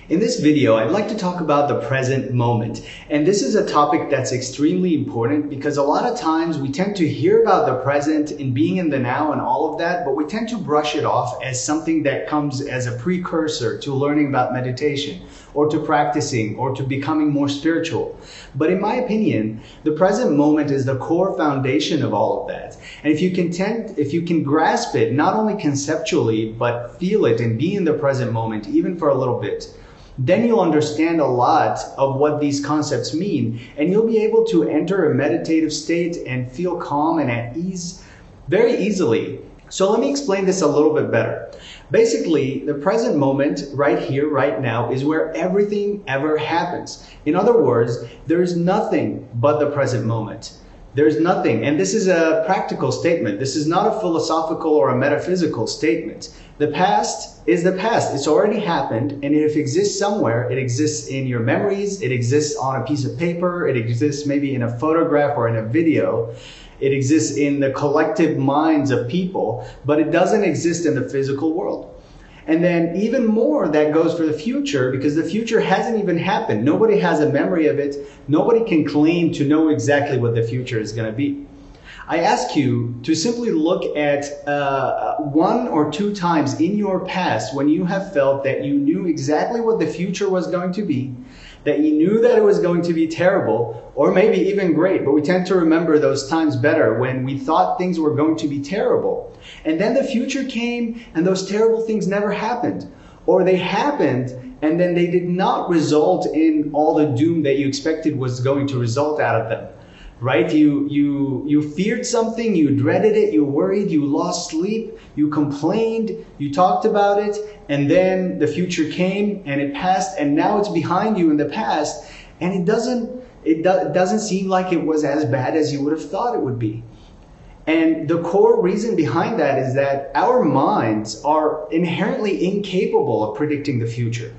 In this video, I'd like to talk about the present moment. And this is a topic that's extremely important because a lot of times we tend to hear about the present and being in the now and all of that, but we tend to brush it off as something that comes as a precursor to learning about meditation or to practicing or to becoming more spiritual. But in my opinion, the present moment is the core foundation of all of that. And if you can grasp it, not only conceptually, but feel it and be in the present moment, even for a little bit, then you'll understand a lot of what these concepts mean, and you'll be able to enter a meditative state and feel calm and at ease very easily. So let me explain this a little bit better. Basically, the present moment, right here, right now, is where everything ever happens. In other words, there's nothing but the present moment. There's nothing, and this is a practical statement. This is not a philosophical or a metaphysical statement. The past is the past. It's already happened, and if it exists somewhere, it exists in your memories, it exists on a piece of paper, it exists maybe in a photograph or in a video, it exists in the collective minds of people, but it doesn't exist in the physical world. And then even more that goes for the future, because the future hasn't even happened. Nobody has a memory of it. Nobody can claim to know exactly what the future is going to be. I ask you to simply look at one or two times in your past when you have felt that you knew exactly what the future was going to be, that you knew that it was going to be terrible, or maybe even great, but we tend to remember those times better when we thought things were going to be terrible. And then the future came and those terrible things never happened, or they happened and then they did not result in all the doom that you expected was going to result out of them. Right? You feared something, you dreaded it, you worried, you lost sleep, you complained, you talked about it, and then the future came and it passed, and now it's behind you in the past, and it doesn't seem like it was as bad as you would have thought it would be. And the core reason behind that is that our minds are inherently incapable of predicting the future.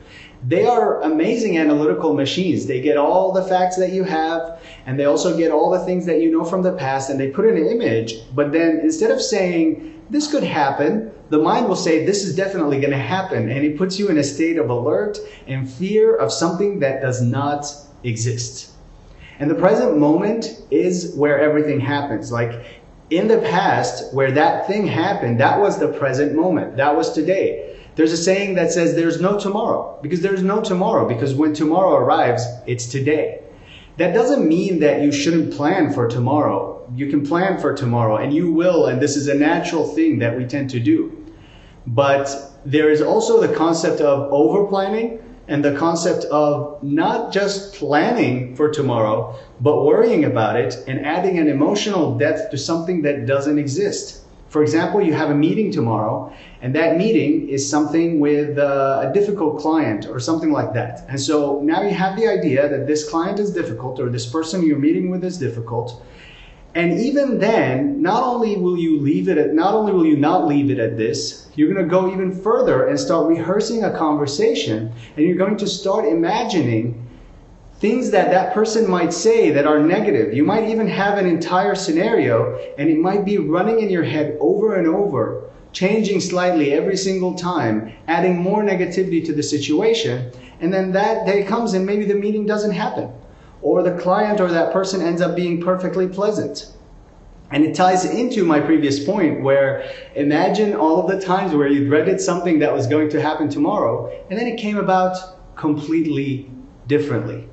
They are amazing analytical machines. They get all the facts that you have, and they also get all the things that you know from the past, and they put in an image, but then instead of saying, this could happen, the mind will say, this is definitely going to happen, and it puts you in a state of alert and fear of something that does not exist. And the present moment is where everything happens. Like in the past, where that thing happened, that was the present moment. That was today. There's a saying that says there's no tomorrow, because there's no tomorrow, because when tomorrow arrives, it's today. That doesn't mean that you shouldn't plan for tomorrow. You can plan for tomorrow, and you will, and this is a natural thing that we tend to do. But there is also the concept of over-planning and the concept of not just planning for tomorrow, but worrying about it and adding an emotional depth to something that doesn't exist. For example, you have a meeting tomorrow, and that meeting is something with a difficult client or something like that. And so now you have the idea that this client is difficult, or this person you're meeting with is difficult. And even then, not only will you not leave it at this, you're going to go even further and start rehearsing a conversation, and you're going to start imagining things that that person might say that are negative. You might even have an entire scenario, and it might be running in your head over and over, changing slightly every single time, adding more negativity to the situation. And then that day comes and maybe the meeting doesn't happen, or the client or that person ends up being perfectly pleasant. And it ties into my previous point, where imagine all of the times where you dreaded something that was going to happen tomorrow, and then it came about completely differently.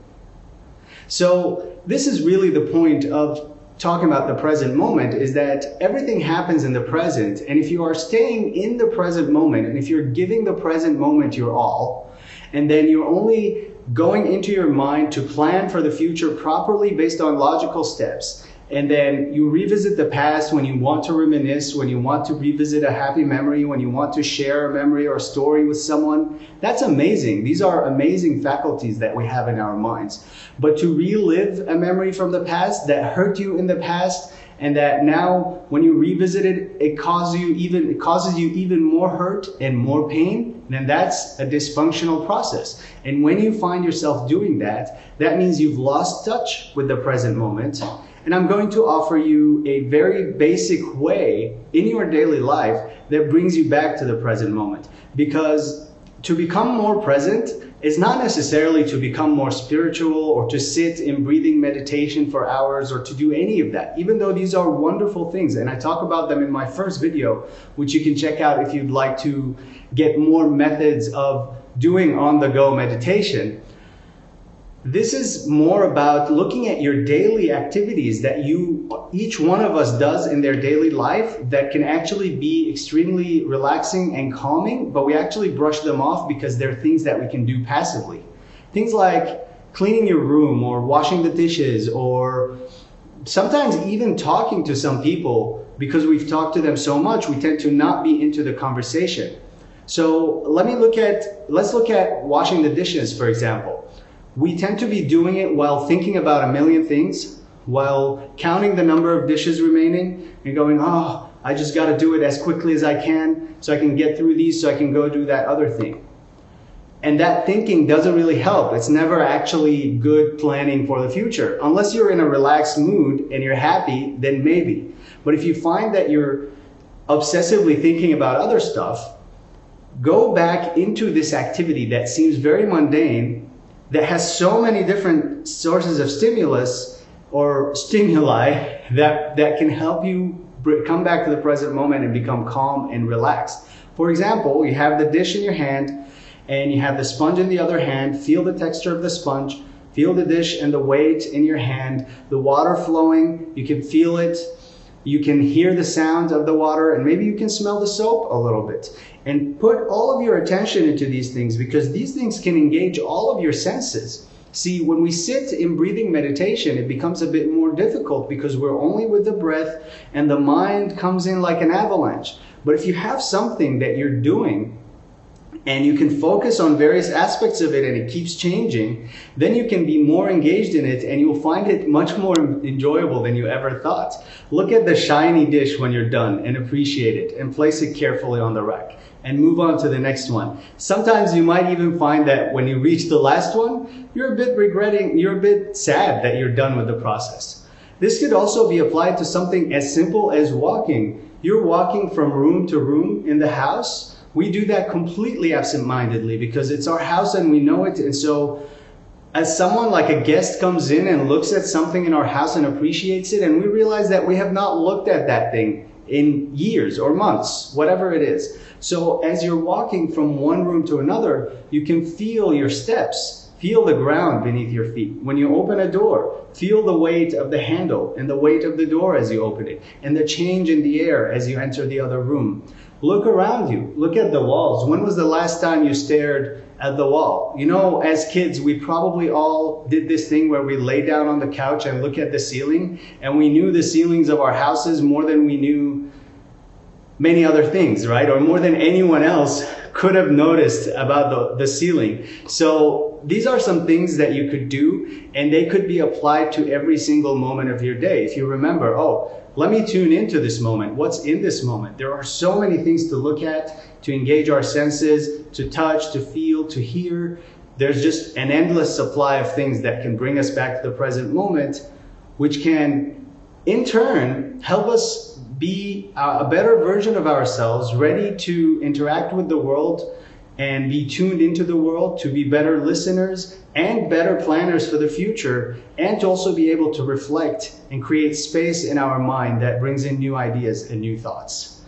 So this is really the point of talking about the present moment, is that everything happens in the present. And if you are staying in the present moment, and if you're giving the present moment your all, and then you're only going into your mind to plan for the future properly based on logical steps, and then you revisit the past when you want to reminisce, when you want to revisit a happy memory, when you want to share a memory or a story with someone, that's amazing. These are amazing faculties that we have in our minds. But to relive a memory from the past that hurt you in the past, and that now when you revisit it, it causes you even more hurt and more pain, then that's a dysfunctional process. And when you find yourself doing that, that means you've lost touch with the present moment. And I'm going to offer you a very basic way in your daily life that brings you back to the present moment. Because to become more present is not necessarily to become more spiritual or to sit in breathing meditation for hours or to do any of that, even though these are wonderful things. And I talk about them in my first video, which you can check out if you'd like to get more methods of doing on-the-go meditation. This is more about looking at your daily activities that each one of us does in their daily life that can actually be extremely relaxing and calming, but we actually brush them off because they're things that we can do passively. Things like cleaning your room or washing the dishes, or sometimes even talking to some people. Because we've talked to them so much, we tend to not be into the conversation. So let's look at washing the dishes, for example. We tend to be doing it while thinking about a million things, while counting the number of dishes remaining and going, oh, I just got to do it as quickly as I can so I can get through these so I can go do that other thing. And that thinking doesn't really help. It's never actually good planning for the future. Unless you're in a relaxed mood and you're happy, then maybe. But if you find that you're obsessively thinking about other stuff, go back into this activity that seems very mundane, that has so many different sources of stimulus or stimuli that can help you come back to the present moment and become calm and relaxed. For example, you have the dish in your hand and you have the sponge in the other hand. Feel the texture of the sponge, feel the dish and the weight in your hand, the water flowing, you can feel it. You can hear the sound of the water, and maybe you can smell the soap a little bit. And put all of your attention into these things, because these things can engage all of your senses. See, when we sit in breathing meditation, it becomes a bit more difficult because we're only with the breath and the mind comes in like an avalanche. But if you have something that you're doing and you can focus on various aspects of it and it keeps changing, then you can be more engaged in it and you'll find it much more enjoyable than you ever thought. Look at the shiny dish when you're done and appreciate it and place it carefully on the rack and move on to the next one. Sometimes you might even find that when you reach the last one, you're a bit sad that you're done with the process. This could also be applied to something as simple as walking. You're walking from room to room in the house. We do that completely absent-mindedly because it's our house and we know it. And so as someone like a guest comes in and looks at something in our house and appreciates it, and we realize that we have not looked at that thing in years or months, whatever it is. So as you're walking from one room to another, you can feel your steps, feel the ground beneath your feet. When you open a door, feel the weight of the handle and the weight of the door as you open it, and the change in the air as you enter the other room. Look around you. Look at the walls. When was the last time you stared at the wall? You know, as kids, we probably all did this thing where we lay down on the couch and look at the ceiling, and we knew the ceilings of our houses more than we knew many other things, right? Or more than anyone else could have noticed about the ceiling. So these are some things that you could do, and they could be applied to every single moment of your day. If you remember, oh, let me tune into this moment. What's in this moment? There are so many things to look at, to engage our senses, to touch, to feel, to hear. There's just an endless supply of things that can bring us back to the present moment, which can, in turn, help us be a better version of ourselves, ready to interact with the world and be tuned into the world, to be better listeners and better planners for the future, and to also be able to reflect and create space in our mind that brings in new ideas and new thoughts.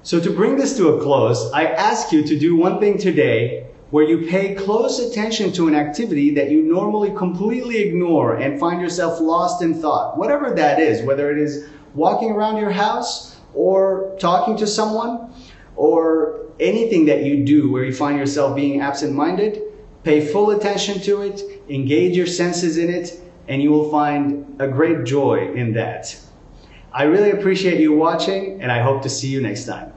So to bring this to a close, I ask you to do one thing today where you pay close attention to an activity that you normally completely ignore and find yourself lost in thought. Whatever that is, whether it is walking around your house or talking to someone or anything that you do where you find yourself being absent-minded, pay full attention to it, engage your senses in it, and you will find a great joy in that. I really appreciate you watching, and I hope to see you next time.